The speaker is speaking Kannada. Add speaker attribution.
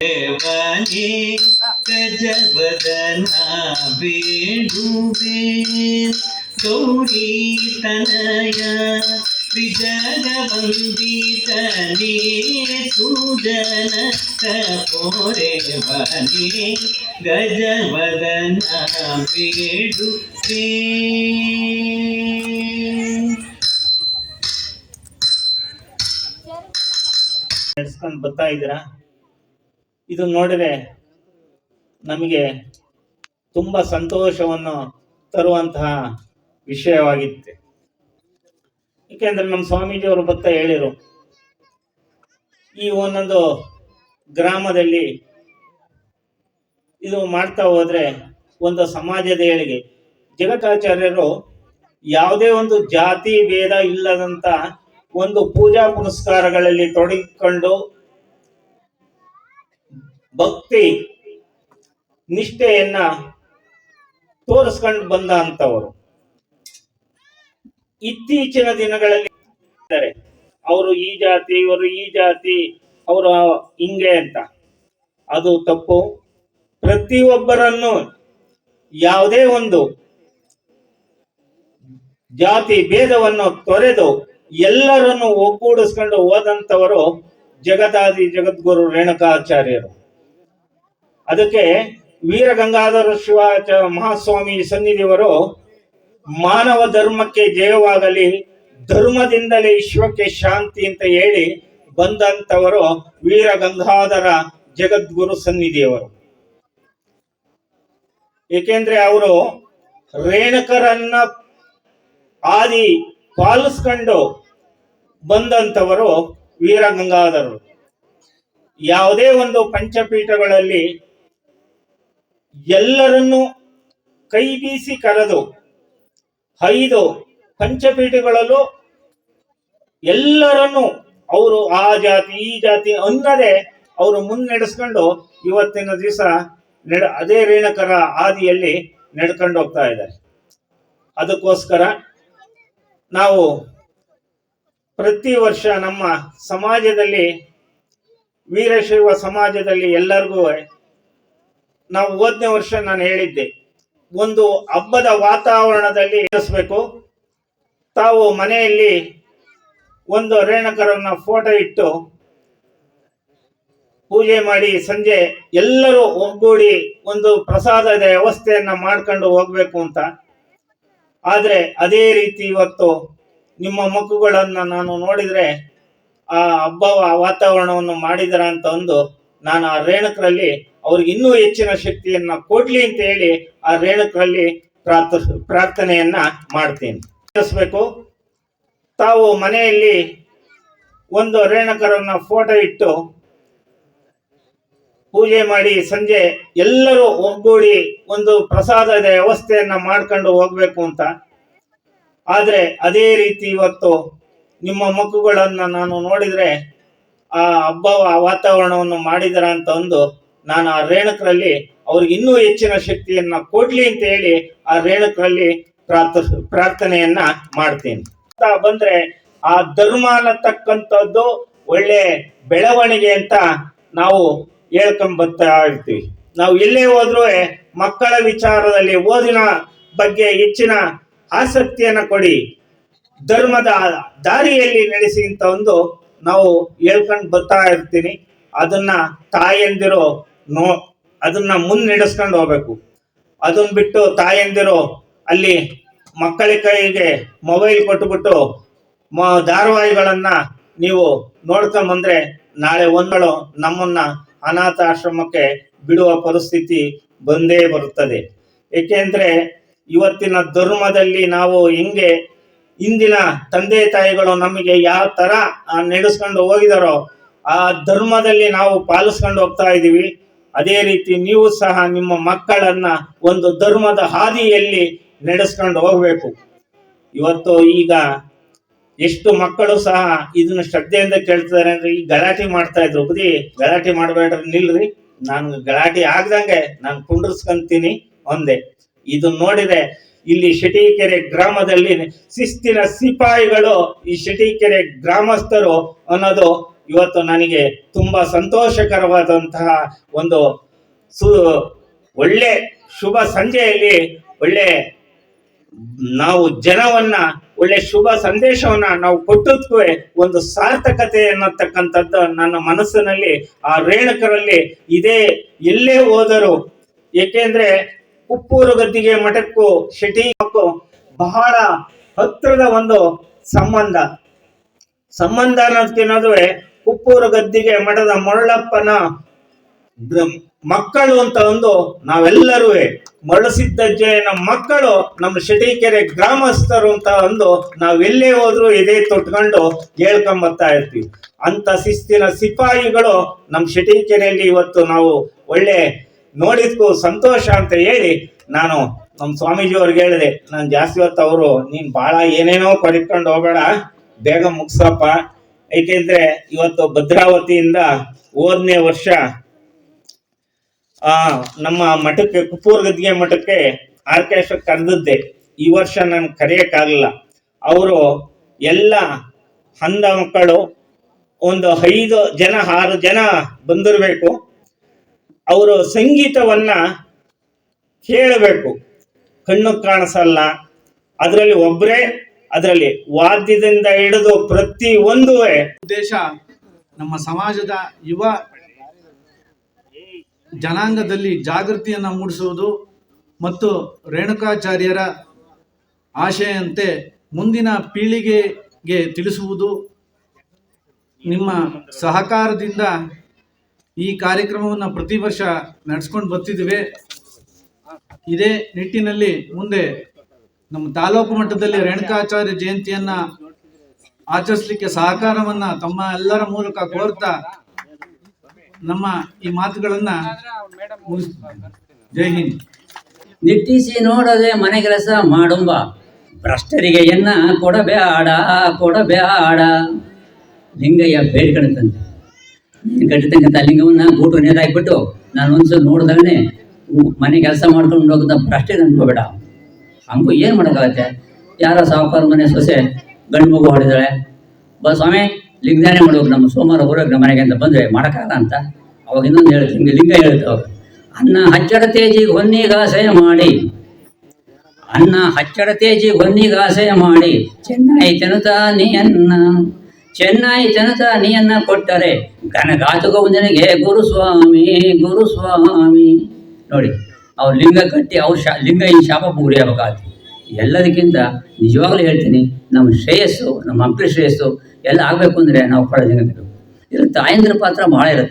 Speaker 1: ದೇವನೇ ಗಜವದನ ಬೇಡುವೆ ಗೌರಿ ತನಯ ತ್ರಿಜಗವಂದಿತನೇ ಸುಜನ ಕಪೋರೆ ಬನೆ ಗಜವದನ ಬೇಡುವೆ. ನಡೆಸ್ಕೊಂಡು ಬರ್ತಾ ಇದ್ದೀರಾ? ಇದು ನೋಡಿದ್ರೆ ನಮಗೆ ತುಂಬ ಸಂತೋಷವನ್ನು ತರುವಂತಹ ವಿಷಯವಾಗಿತ್ತು. ಏಕೆಂದರೆ ನಮ್ಮ ಸ್ವಾಮೀಜಿಯವರು ಬರ್ತಾ ಹೇಳಿದರು, ಈ ಒಂದೊಂದು ಗ್ರಾಮದಲ್ಲಿ ಇದು ಮಾಡ್ತಾ ಹೋದ್ರೆ ಒಂದು ಸಮಾಜದ ಏಳಿಗೆ. ಜಗತಾಚಾರ್ಯರು ಯಾವುದೇ ಒಂದು ಜಾತಿ ಭೇದ ಇಲ್ಲದಂತ ಒಂದು ಪೂಜಾ ಪುನಸ್ಕಾರಗಳಲ್ಲಿ ತೊಡಗಿಕೊಂಡು ಭಕ್ತಿ ನಿಷ್ಠೆಯನ್ನ ತೋರಿಸ್ಕೊಂಡು ಬಂದ ಅಂತವರು. ಇತ್ತೀಚಿನ ದಿನಗಳಲ್ಲಿ ಅವರು ಈ ಜಾತಿ, ಇವರು ಈ ಜಾತಿ, ಅವರು ಹಿಂಗೆ ಅಂತ, ಅದು ತಪ್ಪು. ಪ್ರತಿಯೊಬ್ಬರನ್ನು ಯಾವುದೇ ಒಂದು ಜಾತಿ ಭೇದವನ್ನು ತೊರೆದು ಎಲ್ಲರನ್ನು ಒಗ್ಗೂಡಿಸ್ಕೊಂಡು ಹೋದಂಥವರು ಜಗದಾದಿ ಜಗದ್ಗುರು ರೇಣುಕಾಚಾರ್ಯರು. ಅದಕ್ಕೆ ವೀರಗಂಗಾಧರ ಶಿವಾಚ ಮಹಾಸ್ವಾಮಿ ಸನ್ನಿಧಿಯವರು ಮಾನವ ಧರ್ಮಕ್ಕೆ ಜಯವಾಗಲಿ, ಧರ್ಮದಿಂದಲೇ ವಿಶ್ವಕ್ಕೆ ಶಾಂತಿ ಅಂತ ಹೇಳಿ ಬಂದಂಥವರು ವೀರಗಂಗಾಧರ ಜಗದ್ಗುರು ಸನ್ನಿಧಿಯವರು. ಏಕೆಂದ್ರೆ ಅವರು ರೇಣುಕರನ್ನ ಆದಿ ಪಾಲಿಸ್ಕೊಂಡು ಬಂದಂಥವರು ವೀರಗಂಗಾಧರರು. ಯಾವುದೇ ಒಂದು ಪಂಚಪೀಠಗಳಲ್ಲಿ ಎಲ್ಲರನ್ನೂ ಕೈ ಬೀಸಿ ಕರೆದು 5 ಪಂಚಪೀಠಗಳಲ್ಲೂ ಎಲ್ಲರನ್ನೂ ಅವರು ಆ ಜಾತಿ ಈ ಜಾತಿ ಅನ್ನದೇ ಅವರು ಮುನ್ನಡೆಸ್ಕೊಂಡು ಇವತ್ತಿನ ದಿವಸ ಅದೇ ರೇಣುಕರ ಆದಿಯಲ್ಲಿ ನಡ್ಕೊಂಡು ಹೋಗ್ತಾ ಇದ್ದಾರೆ. ಅದಕ್ಕೋಸ್ಕರ ನಾವು ಪ್ರತಿ ವರ್ಷ ನಮ್ಮ ಸಮಾಜದಲ್ಲಿ, ವೀರಶೈವ ಸಮಾಜದಲ್ಲಿ ಎಲ್ಲರಿಗೂ ನಾವು ಹೋದನೇ ವರ್ಷ ನಾನು ಹೇಳಿದ್ದೆ, ಒಂದು ಹಬ್ಬದ ವಾತಾವರಣದಲ್ಲಿ ಇರಿಸಬೇಕು. ತಾವು ಮನೆಯಲ್ಲಿ ಒಂದು ರೇಣುಕರನ್ನ ಫೋಟೋ ಇಟ್ಟು ಪೂಜೆ ಮಾಡಿ ಸಂಜೆ ಎಲ್ಲರೂ ಒಗ್ಗೂಡಿ ಒಂದು ಪ್ರಸಾದದ ವ್ಯವಸ್ಥೆಯನ್ನ ಮಾಡ್ಕೊಂಡು ಹೋಗ್ಬೇಕು ಅಂತ. ಆದ್ರೆ ಅದೇ ರೀತಿ ಇವತ್ತು ನಿಮ್ಮ ಮಕ್ಕಳನ್ನ ನಾನು ನೋಡಿದ್ರೆ ಆ ಹಬ್ಬ ವಾತಾವರಣವನ್ನು ಮಾಡಿದರ ಅಂತ ಒಂದು ನಾನು ಆ ರೇಣುಕರಲ್ಲಿ ಅವ್ರಿಗೆ ಇನ್ನೂ ಹೆಚ್ಚಿನ ಶಕ್ತಿಯನ್ನ ಕೊಡ್ಲಿ ಅಂತ ಹೇಳಿ ಆ ರೇಣುಕರಲ್ಲಿ ಪ್ರಾರ್ಥನೆಯನ್ನ ಮಾಡ್ತೀನಿ. ತಾವು ಮನೆಯಲ್ಲಿ ಒಂದು ರೇಣುಕರನ್ನ ಫೋಟೋ ಇಟ್ಟು ಪೂಜೆ ಮಾಡಿ ಸಂಜೆ ಎಲ್ಲರೂ ಒಗ್ಗೂಡಿ ಒಂದು ಪ್ರಸಾದದ ವ್ಯವಸ್ಥೆಯನ್ನ ಮಾಡ್ಕೊಂಡು ಹೋಗ್ಬೇಕು ಅಂತ. ಆದ್ರೆ ಅದೇ ರೀತಿ ಇವತ್ತು ನಿಮ್ಮ ಮಕ್ಕಳನ್ನ ನಾನು ನೋಡಿದ್ರೆ ಆ ಹಬ್ಬ ವಾತಾವರಣವನ್ನು ಮಾಡಿದರ ಅಂತ ಒಂದು ನಾನು ಆ ರೇಣುಕರಲ್ಲಿ ಅವ್ರಿಗೆ ಇನ್ನೂ ಹೆಚ್ಚಿನ ಶಕ್ತಿಯನ್ನ ಕೊಡ್ಲಿ ಅಂತ ಹೇಳಿ ಆ ರೇಣುಕರಲ್ಲಿ ಪ್ರಾರ್ಥನೆಯನ್ನ ಮಾಡ್ತೀನಿ. ಬಂದ್ರೆ ಆ ಧರ್ಮ ಅನ್ನತಕ್ಕಂಥದ್ದು ಒಳ್ಳೆ ಬೆಳವಣಿಗೆ ಅಂತ ನಾವು ಹೇಳ್ಕೊಂಡ್ ಬರ್ತಾ ಇರ್ತೀವಿ. ನಾವು ಎಲ್ಲೇ ಹೋದ್ರೂ ಮಕ್ಕಳ ವಿಚಾರದಲ್ಲಿ ಓದಿನ ಬಗ್ಗೆ ಹೆಚ್ಚಿನ ಆಸಕ್ತಿಯನ್ನ ಕೊಡಿ, ಧರ್ಮದ ದಾರಿಯಲ್ಲಿ ನಡೆಸಿ ಅಂತ ಒಂದು ನಾವು ಹೇಳ್ಕೊಂಡು ಬರ್ತಾ ಇರ್ತೀನಿ. ಅದನ್ನ ತಾಯಂದಿರು ಅದನ್ನ ಮುನ್ನಡೆಸ್ಕೊಂಡು ಹೋಗ್ಬೇಕು. ಅದನ್ನ ಬಿಟ್ಟು ತಾಯಂದಿರು ಅಲ್ಲಿ ಮಕ್ಕಳ ಕೈಗೆ ಮೊಬೈಲ್ ಕೊಟ್ಟುಬಿಟ್ಟು ಧಾರಾವಾಹಿಗಳನ್ನ ನೀವು ನೋಡ್ಕೊಂಬಂದ್ರೆ ನಾಳೆ ಒಂದಳು ನಮ್ಮನ್ನ ಅನಾಥ ಆಶ್ರಮಕ್ಕೆ ಬಿಡುವ ಪರಿಸ್ಥಿತಿ ಬಂದೇ ಬರುತ್ತದೆ. ಏಕೆಂದ್ರೆ ಇವತ್ತಿನ ಧರ್ಮದಲ್ಲಿ ನಾವು ಹಿಂಗೆ ಇಂದಿನ ತಂದೆ ತಾಯಿಗಳು ನಮಗೆ ಯಾವ ತರ ನಡೆಸ್ಕೊಂಡು ಹೋಗಿದಾರೋ ಆ ಧರ್ಮದಲ್ಲಿ ನಾವು ಪಾಲಿಸ್ಕೊಂಡು ಹೋಗ್ತಾ ಇದೀವಿ. ಅದೇ ರೀತಿ ನೀವು ಸಹ ನಿಮ್ಮ ಮಕ್ಕಳನ್ನ ಒಂದು ಧರ್ಮದ ಹಾದಿಯಲ್ಲಿ ನಡೆಸ್ಕೊಂಡು ಹೋಗ್ಬೇಕು. ಇವತ್ತು ಈಗ ಎಷ್ಟು ಮಕ್ಕಳು ಸಹ ಇದನ್ನ ಶ್ರದ್ಧೆಯಿಂದ ಕೇಳ್ತಿದ್ದಾರೆ ಅಂದ್ರೆ ಈ ಗಲಾಟೆ ಮಾಡ್ತಾ ಇದ್ರು. ಬುದ್ಧಿ ಗಲಾಟೆ ಮಾಡಬೇಡ್ರಿ, ನಿಲ್ರಿ, ನಾನು ಗಲಾಟೆ ಆಗ್ದಂಗೆ ನಾನು ಕುಂಡ್ರಸ್ಕೊಂತೀನಿ ಒಂದೇ. ಇದನ್ನ ನೋಡಿದ್ರೆ ಇಲ್ಲಿ ಶೆಟಿಕೆರೆ ಗ್ರಾಮದಲ್ಲಿ ಶಿಸ್ತಿನ ಸಿಪಾಯಿಗಳು ಈ ಶೆಟಿಕೆರೆ ಗ್ರಾಮಸ್ಥರು ಅನ್ನೋದು ಇವತ್ತು ನನಗೆ ತುಂಬಾ ಸಂತೋಷಕರವಾದಂತಹ ಒಂದು ಒಳ್ಳೆ ಶುಭ ಸಂಜೆಯಲ್ಲಿ ಒಳ್ಳೆ ನಾವು ಜನವನ್ನ ಒಳ್ಳೆ ಶುಭ ಸಂದೇಶವನ್ನ ನಾವು ಕೊಟ್ಟದಕ್ಕೂ ಒಂದು ಸಾರ್ಥಕತೆ ಅನ್ನತಕ್ಕಂಥದ್ದು ನನ್ನ ಮನಸ್ಸಿನಲ್ಲಿ ಆ ರೇಣುಕರಲ್ಲಿ ಇದೇ ಎಲ್ಲೇ ಹೋದರೂ. ಏಕೆಂದ್ರೆ ಕುಪ್ಪೂರು ಗದ್ದಿಗೆ ಮಠಕ್ಕೂ ಶೆಟ್ಟಿಗೂ ಬಹಳ ಹತ್ತಿರದ ಒಂದು ಸಂಬಂಧ ಅನ್ನೋದಕ್ಕಿನ್ನೋದು ಕುಪ್ಪೂರು ಗದ್ದಿಗೆ ಮಠದ ಮರಳಪ್ಪನ ಮಕ್ಕಳು ಅಂತ ಒಂದು ನಾವೆಲ್ಲರೂ ಮರಳಸಿದ್ದಜ್ಜನ ಮಕ್ಕಳು ನಮ್ಮ ಶೆಟ್ಟಿಕೆರೆ ಗ್ರಾಮಸ್ಥರು ಅಂತ ಒಂದು ನಾವೆಲ್ಲೇ ಹೋದ್ರು ಇದೇ ತೊಟ್ಕೊಂಡು ಹೇಳ್ಕೊಂಬರ್ತಾ ಇರ್ತೀವಿ. ಅಂತ ಶಿಸ್ತಿನ ಸಿಪಾಯಿಗಳು ನಮ್ಮ ಶೆಟ್ಟಿಕೆರೆಯಲ್ಲಿ ಇವತ್ತು ನಾವು ಒಳ್ಳೆ ನೋಡಿದ್ಕು ಸಂತೋಷ ಅಂತ ಹೇಳಿ ನಾನು ನಮ್ಮ ಸ್ವಾಮೀಜಿ ಅವ್ರಿಗೆ ಹೇಳಿದೆ, ನಾನು ಜಾಸ್ತಿ ಹೊತ್ತು ಅವರು ನೀನ್ ಬಹಳ ಏನೇನೋ ಕರಿಕೊಂಡು ಹೋಗಬೇಡ, ಬೇಗ ಮುಗ್ಸಪ್ಪ. ಏಕೆಂದ್ರೆ ಇವತ್ತು ಭದ್ರಾವತಿಯಿಂದ 5ನೇ ವರ್ಷ ನಮ್ಮ ಮಠಕ್ಕೆ ಕುಪ್ಪೂರು ಗದ್ದಿಗೆ ಮಠಕ್ಕೆ ಆರ್ಕೆಸ್ಟ್ರಾ ಕರೆದಿದ್ದೆ. ಈ ವರ್ಷ ನಾನು ಕರೆಯಕ್ಕಾಗಲಿಲ್ಲ. ಅವರು ಎಲ್ಲ ಹಂದ ಮಕ್ಕಳು ಒಂದು 5 ಜನ 6 ಜನ ಬಂದಿರಬೇಕು. ಅವರು ಸಂಗೀತವನ್ನ ಕೇಳಬೇಕು, ಕಣ್ಣು ಕಾಣಿಸಲ್ಲ. ಅದರಲ್ಲಿ ಒಬ್ಬರೇ ಅದರಲ್ಲಿ ವಾದ್ಯದಿಂದ ಹಿಡಿದು ಪ್ರತಿ ಒಂದು
Speaker 2: ಉದ್ದೇಶ ನಮ್ಮ ಸಮಾಜದ ಯುವ ಜನಾಂಗದಲ್ಲಿ ಜಾಗೃತಿಯನ್ನು ಮೂಡಿಸುವುದು ಮತ್ತು ರೇಣುಕಾಚಾರ್ಯರ ಆಶಯಂತೆ ಮುಂದಿನ ಪೀಳಿಗೆಗೆ ತಿಳಿಸುವುದು. ನಿಮ್ಮ ಸಹಕಾರದಿಂದ ಈ ಕಾರ್ಯಕ್ರಮವನ್ನು ಪ್ರತಿ ವರ್ಷ ನಡೆಸ್ಕೊಂಡು ಬರ್ತಿದ್ದೇವೆ. ಇದೇ ನಿಟ್ಟಿನಲ್ಲಿ ಮುಂದೆ ನಮ್ಮ ತಾಲೂಕು ಮಟ್ಟದಲ್ಲಿ ರೇಣುಕಾಚಾರ್ಯ ಜಯಂತಿಯನ್ನು ಆಚರಿಸಲಿಕ್ಕೆ ಸಹಕಾರವನ್ನು ತಮ್ಮ ಎಲ್ಲರ ಮೂಲಕ ಕೋರ್ತಾ ನಮ್ಮ ಈ ಮಾತುಗಳನ್ನ ಜೈ ಹಿಂದ್.
Speaker 3: ನಿಟ್ಟಿಸಿ ನೋಡದೆ ಮನೆ ಕೆಲಸ ಮಾಡುಂಬ ಭ್ರಷ್ಟರಿಗೆ ಕೊಡಬೇಡ ಲಿಂಗಯ್ಯ ಬೇಡ್ಕೊಂಡಂತೆ ಕಟ್ಟಿತಕ್ಕಂಥ ಲಿಂಗವನ್ನ ಗೂಟು ನೇತಾಕ್ಬಿಟ್ಟು ನಾನು ಒಂದ್ಸಲ ನೋಡಿದ್ರೆ ಮನೆ ಕೆಲಸ ಮಾಡ್ಕೊಂಡು ಹೋಗೋದ ಭ್ರಷ್ಟರಿಗೆ ಅನ್ಕೋಬೇಡ. ಹಂಗೂ ಏನು ಮಾಡೋಕ್ಕಾಗತ್ತೆ? ಯಾರೋ ಸಾವುಕಾರ ಮನೆ ಸೊಸೆ ಗಂಡು ಮಗು ಹೊಡೆದಾಳೆ, ಸ್ವಾಮಿ ಲಿಂಗದಾನೆ ಮಾಡ್ಬೇಕು ನಮ್ಮ ಸೋಮವಾರ ಊರಾಗ ನಮ್ಮ ಮನೆಗೆ ಅಂತ ಬಂದರೆ ಮಾಡೋಕ್ಕಾಗಲ್ಲ ಅಂತ. ಅವಾಗ ಇನ್ನೊಂದು ಹೇಳ್ತೀನಿ, ಲಿಂಗ ಹೇಳ್ತ ಅವಾಗ ಅನ್ನ ಹಚ್ಚಡ ತೇಜಿಗೆ ಹೊನ್ನಿಗಾಸೆ ಮಾಡಿ ಚೆನ್ನಾಯಿ ಜನತಾ ನೀಯನ್ನ ಕೊಟ್ಟರೆ ಘನಘಾತುಕ ಒಂದನಿಗೆ ಗುರುಸ್ವಾಮಿ ನೋಡಿ. ಅವ್ರು ಲಿಂಗ ಕಟ್ಟಿ ಲಿಂಗ ಈ ಶಾಪ ಪೂರಿಯಾಗಬೇಕಾಗ್ತದೆ. ಎಲ್ಲದಕ್ಕಿಂತ ನಿಜವಾಗ್ಲೂ ಹೇಳ್ತೀನಿ, ನಮ್ಮ ಶ್ರೇಯಸ್ಸು, ನಮ್ಮ ಮಕ್ಕಳ ಶ್ರೇಯಸ್ಸು ಎಲ್ಲ ಆಗಬೇಕು ಅಂದರೆ ನಾವು ಲಿಂಗ ಕಟ್ಟಬೇಕು. ಇದ್ರ ತಾಯಂದ್ರ ಪಾತ್ರ ಭಾಳ ಇರುತ್ತೆ.